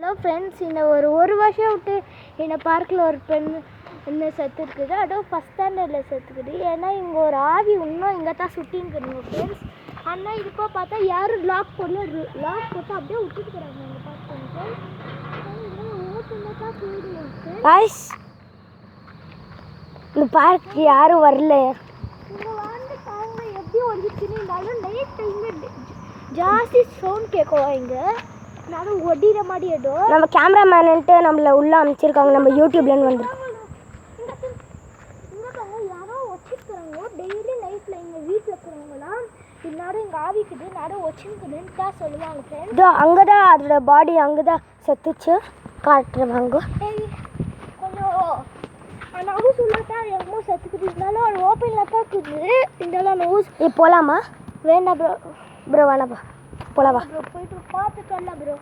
Hello friends, இந்த ஒரு வருஷம் விட்டு என்னை பார்க்கில் ஒரு பெண் என்ன செத்துருக்குது. அதுவும் ஃபஸ்ட் ஸ்டாண்டர்டில் செத்துக்குது. ஏன்னா இங்கே ஒரு ஆவி இன்னும் இங்கே தான் சுட்டின்னுக்குதுங்க ஃப்ரெண்ட்ஸ். ஆனால் இதுப்போ பார்த்தா யாரும் லாக் போட்டு அப்படியே விட்டுட்டுக்கிறாங்க. இங்கே பார்த்துட்டு தான் போயிடுவோம். இந்த பார்க் யாரும் வரல. இங்கே வந்து பாருங்க எப்படி வந்துச்சுன்னு. இருந்தாலும் நைட் டைம் ஜாஸ்தி சவுண்ட் கேட்கும். இங்கே நானும் ஒடிகிற மாதிரி இடம். நம்ம கேமராமேன்ட்டு நம்மளை உள்ளே அமைச்சிருக்காங்க. நம்ம யூடியூப்லேருந்து வந்துருக்கோம். இங்கே யாரோ வச்சுருக்குறாங்க டெய்லி நைட்டில். எங்கள் வீட்டில் இருக்கிறவங்களாம் இந்நேரம் இங்கே ஆவிக்குது நேரம் வச்சுருக்குதுன்னு தான் சொல்லுவாங்க ஃப்ரெண்ட்ஸ். இதோ அங்கே தான் அதோட பாடி அங்கே தான் செத்துச்சு காட்டுறவாங்க. கொஞ்சம் அந்த ஹவுஸ் உள்ள தான் எங்கேமோ செத்துக்குது. இருந்தாலும் அது ஓப்பனில் தான் இருக்குது. இருந்தாலும் அந்த ஹவுஸ் போகலாமா? வேண்டாம் ப்ரோ வேணாப்பா, போகலாமா? ப்ரோ போயிட்டு பார்த்துட்டு வரல ப்ரோ.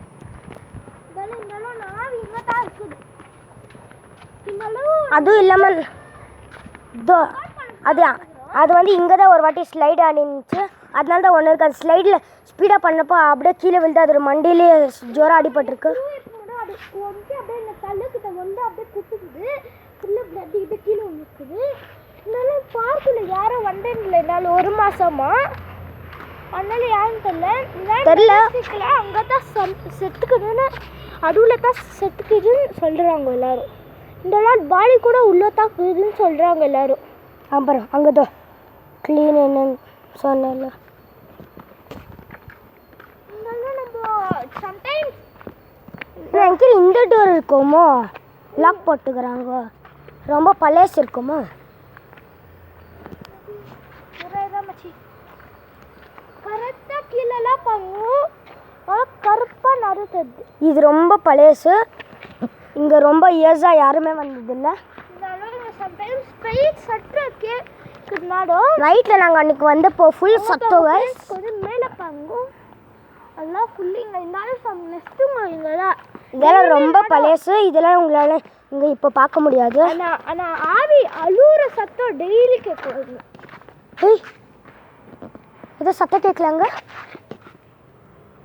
இருந்தாலும் அந்த ஆவி இங்கே தான் இருக்குது. இருந்தாலும் அதுவும் இல்லாமல் இதோ அது வந்து இங்கே தான் ஒரு வாட்டி ஸ்லைடு ஆடிச்சு. அதனால தான் ஒன்று இருக்குது. அது ஸ்லைடில் ஸ்பீடாக பண்ணப்போ அப்படியே கீழே விழுந்து அதோட மண்டியிலே ஜோராக அடிபட்டிருக்கு. அது வந்து அப்படியே இந்த கல்லுக்கிட்ட வந்து அப்படியே குத்துக்குது. ஃபுல்லாக பிளட் கிட்ட கீழே வந்துருக்குது. இருந்தாலும் பார்க்கில் யாரும் வந்ததில்லை என்னால் ஒரு மாதமா. அதனால யாருன்னு தெரியல. அங்கே தான் செத்துக்குதுன்னு அடுவில் தான் செத்துக்குதுன்னு சொல்கிறாங்க எல்லோரும். இந்த நாள் பாடி கூட உள்ளே தான் இருக்குதுன்னு சொல்கிறாங்க எல்லோரும். அப்புறம் அங்கே தான் க்ளீன் என்னன்னு சொன்னல. நம்ம சம்டைம்ஸ் எனக்கு இந்த டோர் இருக்குமோ லாக் போட்டுக்கிறாங்க. ரொம்ப பழசு இருக்குமோ. கரெக்டாக கீழெல்லாம் பண்ணும். கருப்பாக நறுத்தது. இது ரொம்ப பழசு. இங்கே ரொம்ப இயர்ஸாக யாருமே வந்ததில்லை. நைட்டில் நாங்கள் அன்றைக்கி வந்தப்போ ஃபுல் சத்தம் கொஞ்சம் மேலே பாருங்க. எல்லாம் ஃபுல்லிங்க. இருந்தாலும் நெஸ்ட்டுங்க இங்கெல்லாம். இதெல்லாம் ரொம்ப பழசு. இதெல்லாம் உங்களால் இங்கே இப்போ பார்க்க முடியாது. ஆனால் ஆவி அழுகிற சத்தம் டெய்லி கேட்குறது. ஏய், ஏதோ சத்தம் கேட்கலாங்க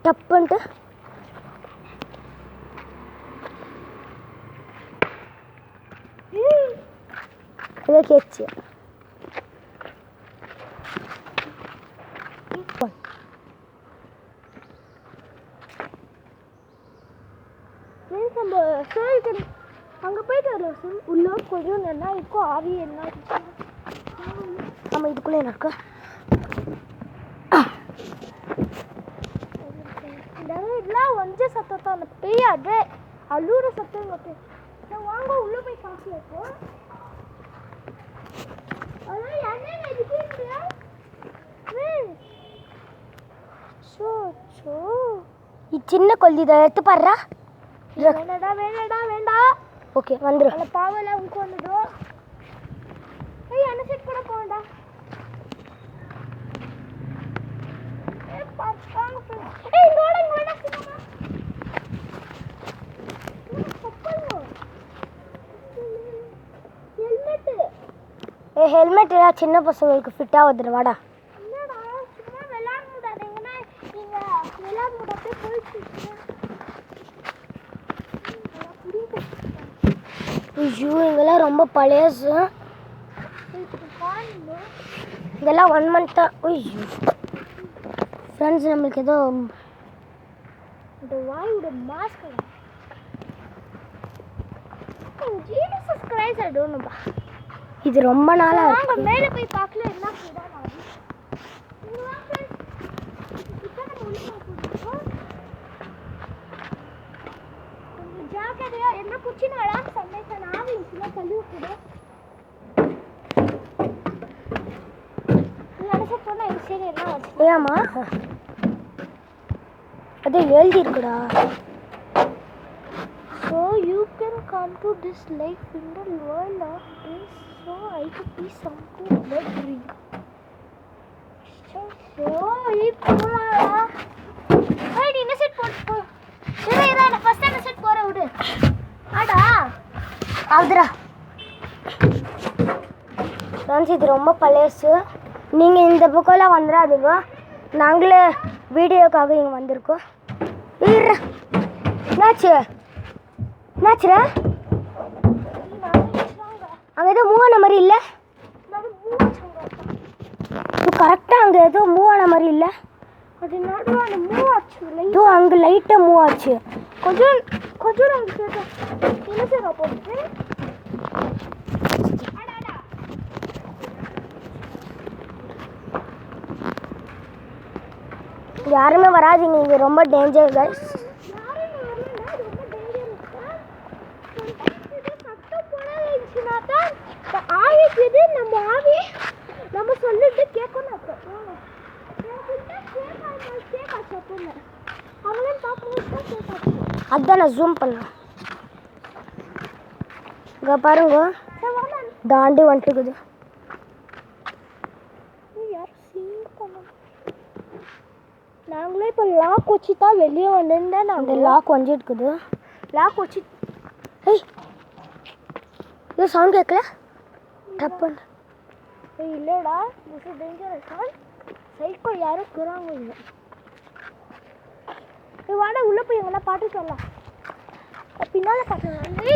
டப்புன்ட்டு. இதை கேட்சி நம்ம அங்கே போயிட்டு வரலாம் சார். உள்ள கொஞ்சம் நல்லா இருக்கும். ஆவி என்ன நம்ம இதுக்குள்ளே என்ன இருக்கு? இதெல்லாம் ஒஞ்ச சத்தத்தை அந்த பெய்யாது அழுகிற சத்தம். வாங்க உள்ள போய் பார்க்கலாம். சின்ன கொல்லி இதை எடுத்து பாடுறா. வேண்டாம். ஓகே வந்துடும். அந்த பாவெல்லாம் உனக்கு வந்துடும். என்ன செட் கூட போகண்டா. ஹெல்மெட் சின்ன பசங்களுக்கு ஃபிட் ஆகுது. வாடா. ஐயோ, இங்கெல்லாம் ரொம்ப பழசு. இதெல்லாம் 1 month தான். ஐயோ ஃப்ரெண்ட்ஸ், நம்மளுக்கு ஏதோ இந்த வாயோட mask. Jesus Christ, I don't know. இது ரொம்ப நாளாக வாங்க மேலே போய் பார்க்கலாம். என்ன செய்யலாம். ஜாக்கிரதையா என்ன குச்சின்னு விளாண்டு சமைச்சேன். ஆவி இருந்துச்சுன்னா கழுவு கூட நினைச்ச போனால் எங்கள் சைடு என்ன வச்சு. ஏமா அது எழுதி இருக்குடா. So you can come to this lake in the world of this. So I could be something but drink. So hey, என்ன செட் போட்டு இரு நான் ஃபர்ஸ்ட் என்ன செட் போற விடு. ஆடா ஆதுரா ஃப்ரெண்ட்ஸ், இது ரொம்ப பழசு. நீங்கள் இந்த பக்கம்லாம் வந்துடாதுங்க. நாங்களே வீடியோக்காக இங்கே வந்திருக்கோம். என்னாச்சு? என்னாச்சுரா அங்கே எதுவும் மூவ் ஆன மாதிரி இல்லை கரெக்டாக அங்கே எதுவும் மூவ் ஆன மாதிரி இல்லை அது நடுவான மூவ் ஆச்சு இதோ அங்கே லைட்டாக மூவ் ஆச்சு கொஞ்சம் கொஞ்சம் நாங்கள் கேட்டோம் என்ன சார் போட்டு யாருமே வராதீங்க இங்கே ரொம்ப டேஞ்சர் கைஸ் ஆவிக்குது நம்ம ஆவி நம்ம சொல்லிட்டு கேட்கணும் அவங்களும் பார்க்கணும் அதான் நான் ஜூம் பண்ணேன் இங்கே பாருங்க தாண்டி வந்துட்டுக்குது நாங்களே இப்போ லாக் வச்சு தான் வெளியே வந்துருந்தேன் அந்த நாங்கள் லாக் வந்துட்டுக்குது லாக் வச்சு ஏய் இது சவுண்ட் கேட்கல டப்புன்னு இல்லைடா திஸ் இஸ் டேஞ்சரஸ் சைக்கோ யாரும் இருக்கிறாங்க இல்லை வாடா உள்ளே போய் எங்கன்னா பாட்டு சொல்லலாம் பின்னால் பாட்டு